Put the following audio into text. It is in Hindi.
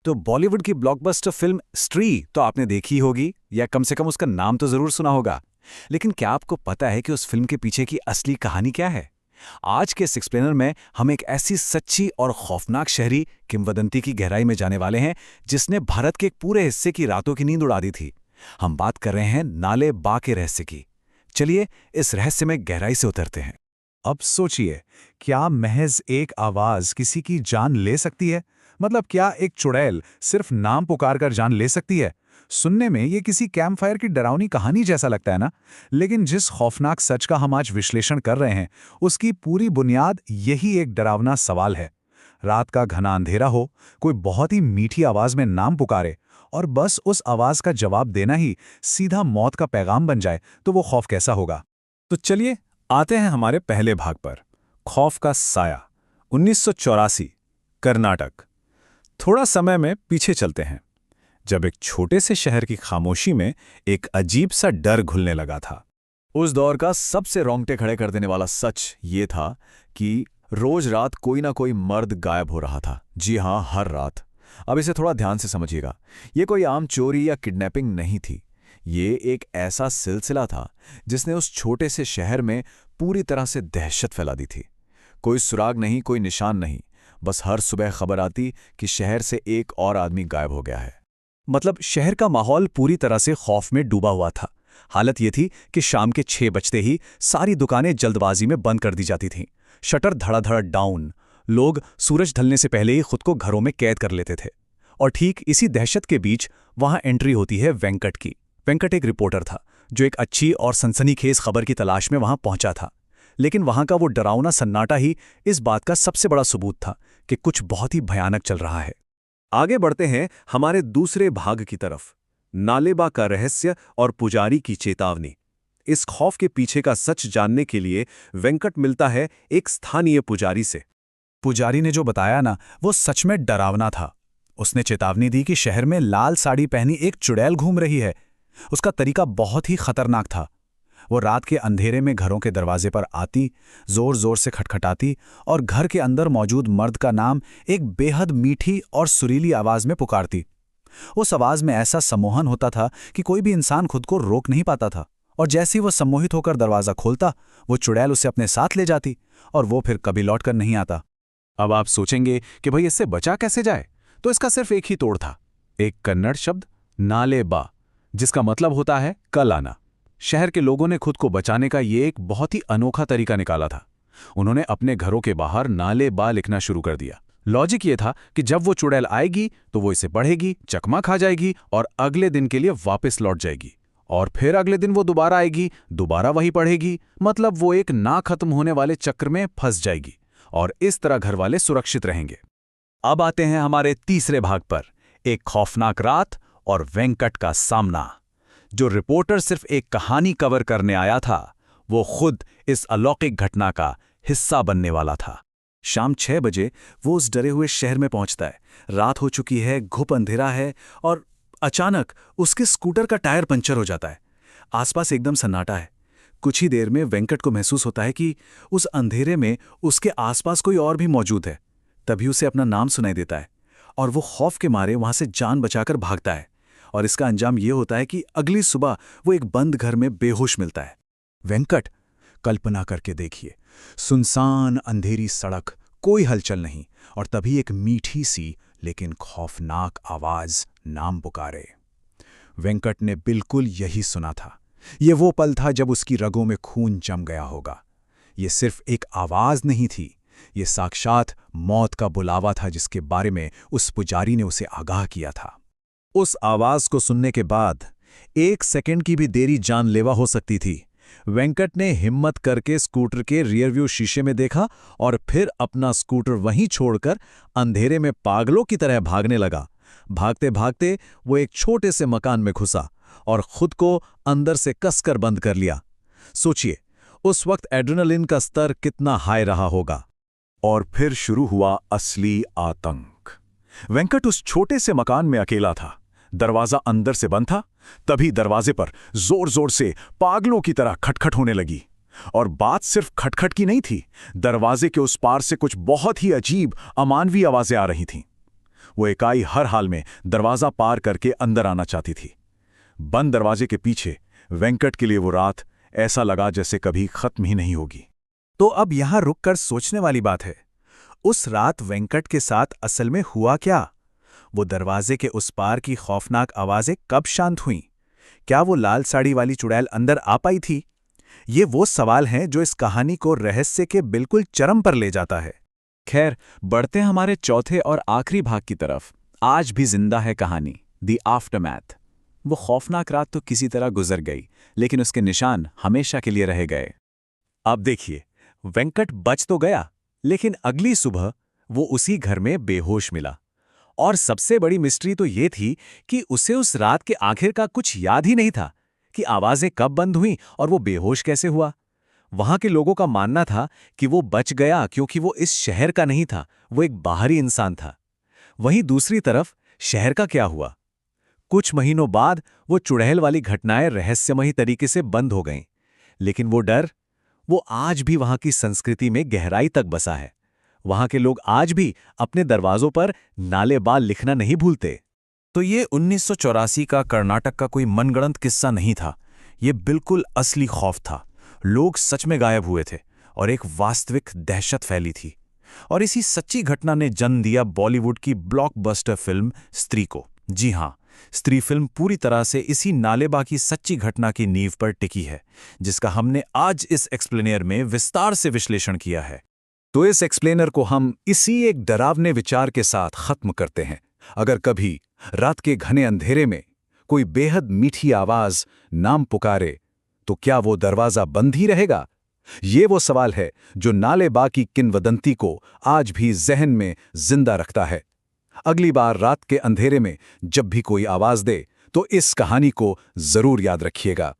तो बॉलीवुड की ब्लॉकबस्टर फिल्म स्त्री तो आपने देखी होगी या कम से कम उसका नाम तो जरूर सुना होगा। लेकिन क्या आपको पता है कि उस फिल्म के पीछे की असली कहानी क्या है? आज के इस एक्सप्लेनर में हम एक ऐसी सच्ची और खौफनाक शहरी किंवदंती की गहराई में जाने वाले हैं जिसने भारत के एक पूरे हिस्से की रातों की नींद उड़ा दी थी। हम बात कर रहे हैं नाले बा के रहस्य की। चलिए इस रहस्य में गहराई से उतरते हैं। अब सोचिए, क्या महज एक आवाज किसी की जान ले सकती है? मतलब क्या एक चुड़ैल सिर्फ नाम पुकार कर जान ले सकती है? सुनने में ये किसी कैंपफायर की डरावनी कहानी जैसा लगता है ना? लेकिन जिस खौफनाक सच का हम आज विश्लेषण कर रहे हैं, उसकी पूरी बुनियाद यही एक डरावना सवाल है। रात का घना अंधेरा हो, कोई बहुत ही मीठी आवाज में नाम पुकारे और बस उस आवाज का जवाब देना ही सीधा मौत का पैगाम बन जाए, तो वो खौफ कैसा होगा? तो चलिए आते हैं हमारे पहले भाग पर, खौफ का साया। 1984 कर्नाटक। थोड़ा समय में पीछे चलते हैं, जब एक छोटे से शहर की खामोशी में एक अजीब सा डर घुलने लगा था। उस दौर का सबसे रोंगटे खड़े कर देने वाला सच ये था कि रोज रात कोई ना कोई मर्द गायब हो रहा था। जी हां, हर रात। अब इसे थोड़ा ध्यान से समझिएगा, ये कोई आम चोरी या किडनैपिंग नहीं थी। ये एक ऐसा सिलसिला था जिसने उस छोटे से शहर में पूरी तरह से दहशत फैला दी थी। कोई सुराग नहीं, कोई निशान नहीं, बस हर सुबह खबर आती कि शहर से एक और आदमी गायब हो गया है। मतलब शहर का माहौल पूरी तरह से खौफ में डूबा हुआ था। हालत ये थी कि शाम के 6 बजते ही सारी दुकानें जल्दबाजी में बंद कर दी जाती थीं। शटर धड़ाधड़ डाउन। लोग सूरज ढलने से पहले ही खुद को घरों में कैद कर लेते थे। और ठीक इसी दहशत के बीच वहां एंट्री होती है वेंकट की। वेंकट एक रिपोर्टर था जो एक अच्छी और सनसनीखेज खबर की तलाश में वहां पहुंचा था। लेकिन वहां का वो डरावना सन्नाटा ही इस बात का सबसे बड़ा सबूत था कि कुछ बहुत ही भयानक चल रहा है। आगे बढ़ते हैं हमारे दूसरे भाग की तरफ, नालेबा का रहस्य और पुजारी की चेतावनी। इस खौफ के पीछे का सच जानने के लिए वेंकट मिलता है एक स्थानीय पुजारी से। पुजारी ने जो बताया ना, वो सच में डरावना था। उसने चेतावनी दी कि शहर में लाल साड़ी पहनी एक चुड़ैल घूम रही है। उसका तरीका बहुत ही खतरनाक था। वो रात के अंधेरे में घरों के दरवाजे पर आती, जोर जोर से खटखटाती और घर के अंदर मौजूद मर्द का नाम एक बेहद मीठी और सुरीली आवाज में पुकारती। उस आवाज में ऐसा सम्मोहन होता था कि कोई भी इंसान खुद को रोक नहीं पाता था। और जैसे ही वो सम्मोहित होकर दरवाजा खोलता, वो चुड़ैल उसे अपने साथ ले जाती और वो फिर कभी लौट कर नहीं आता। अब आप सोचेंगे कि भाई इससे बचा कैसे जाए? तो इसका सिर्फ एक ही तोड़ था, एक कन्नड़ शब्द नालेबा, जिसका मतलब होता है कल आना। शहर के लोगों ने खुद को बचाने का ये एक बहुत ही अनोखा तरीका निकाला था। उन्होंने अपने घरों के बाहर नालेबा लिखना शुरू कर दिया। लॉजिक ये था कि जब वो चुड़ैल आएगी तो वो इसे पढ़ेगी, चकमा खा जाएगी और अगले दिन के लिए वापस लौट जाएगी। और फिर अगले दिन वो दोबारा आएगी, दोबारा वही पढ़ेगी। मतलब वो एक ना खत्म होने वाले चक्र में फंस जाएगी और इस तरह घर वाले सुरक्षित रहेंगे। अब आते हैं हमारे तीसरे भाग पर, एक खौफनाक रात और वेंकट का सामना। जो रिपोर्टर सिर्फ एक कहानी कवर करने आया था, वो खुद इस अलौकिक घटना का हिस्सा बनने वाला था। शाम 6 बजे वो उस डरे हुए शहर में पहुंचता है। रात हो चुकी है, घुप अंधेरा है और अचानक उसके स्कूटर का टायर पंचर हो जाता है। आसपास एकदम सन्नाटा है। कुछ ही देर में वेंकट को महसूस होता है कि उस अंधेरे में उसके आसपास कोई और भी मौजूद है। तभी उसे अपना नाम सुनाई देता है और वो खौफ के मारे वहां से जान बचाकर भागता है। और इसका अंजाम ये होता है कि अगली सुबह वो एक बंद घर में बेहोश मिलता है। वेंकट, कल्पना करके देखिए, सुनसान अंधेरी सड़क, कोई हलचल नहीं, और तभी एक मीठी सी लेकिन खौफनाक आवाज नाम पुकारे। वेंकट ने बिल्कुल यही सुना था। ये वो पल था जब उसकी रगों में खून जम गया होगा। ये सिर्फ एक आवाज नहीं थी, ये साक्षात मौत का बुलावा था जिसके बारे में उस पुजारी ने उसे आगाह किया था। उस आवाज को सुनने के बाद 1 सेकंड की भी देरी जानलेवा हो सकती थी। वेंकट ने हिम्मत करके स्कूटर के रियरव्यू शीशे में देखा और फिर अपना स्कूटर वहीं छोड़कर अंधेरे में पागलों की तरह भागने लगा। भागते भागते वो एक छोटे से मकान में घुसा और खुद को अंदर से कसकर बंद कर लिया। सोचिए, उस वक्त एड्रेनलिन का स्तर कितना हाई रहा होगा। और फिर शुरू हुआ असली आतंक। वेंकट उस छोटे से मकान में अकेला था। दरवाजा अंदर से बंद था। तभी दरवाजे पर जोर जोर से पागलों की तरह खटखट होने लगी। और बात सिर्फ खटखट की नहीं थी, दरवाजे के उस पार से कुछ बहुत ही अजीब अमानवीय आवाजें आ रही थीं। वो इकाई हर हाल में दरवाज़ा पार करके अंदर आना चाहती थी। बंद दरवाजे के पीछे वेंकट के लिए वो रात ऐसा लगा जैसे कभी खत्म ही नहीं होगी। तो अब यहां रुककर सोचने वाली बात है, उस रात वेंकट के साथ असल में हुआ क्या? वो दरवाजे के उस पार की खौफनाक आवाजें कब शांत हुईं? क्या वो लाल साड़ी वाली चुड़ैल अंदर आ पाई थी? ये वो सवाल हैं जो इस कहानी को रहस्य के बिल्कुल चरम पर ले जाता है। खैर, बढ़ते हैं हमारे चौथे और आखिरी भाग की तरफ। आज भी जिंदा है कहानी, द आफ्टरमैथ। वो खौफनाक रात तो किसी तरह गुजर गई, लेकिन उसके निशान हमेशा के लिए रह गए। अब देखिए, वेंकट बच तो गया, लेकिन अगली सुबह वो उसी घर में बेहोश मिला। और सबसे बड़ी मिस्ट्री तो ये थी कि उसे उस रात के आखिर का कुछ याद ही नहीं था कि आवाजें कब बंद हुईं और वो बेहोश कैसे हुआ। वहां के लोगों का मानना था कि वो बच गया क्योंकि वो इस शहर का नहीं था, वो एक बाहरी इंसान था। वहीं दूसरी तरफ शहर का क्या हुआ? कुछ महीनों बाद वो चुड़ैल वाली घटनाएं रहस्यमयी तरीके से बंद हो गईं, लेकिन वो डर, वो आज भी वहां की संस्कृति में गहराई तक बसा है। वहां के लोग आज भी अपने दरवाजों पर नाले-बा लिखना नहीं भूलते। तो ये 1984 का कर्नाटक का कोई मनगढ़ंत किस्सा नहीं था, ये बिल्कुल असली खौफ था। लोग सच में गायब हुए थे और एक वास्तविक दहशत फैली थी। और इसी सच्ची घटना ने जन्म दिया बॉलीवुड की ब्लॉकबस्टर फिल्म स्त्री को। जी हाँ, स्त्री फिल्म पूरी तरह से इसी नालेबा की सच्ची घटना की नींव पर टिकी है, जिसका हमने आज इस एक्सप्लेनर में विस्तार से विश्लेषण किया है। तो इस एक्सप्लेनर को हम इसी एक डरावने विचार के साथ खत्म करते हैं। अगर कभी रात के घने अंधेरे में कोई बेहद मीठी आवाज नाम पुकारे, तो क्या वो दरवाजा बंद ही रहेगा? ये वो सवाल है जो नालेबा की किंवदंती को आज भी जहन में जिंदा रखता है। अगली बार रात के अंधेरे में जब भी कोई आवाज दे, तो इस कहानी को जरूर याद रखिएगा।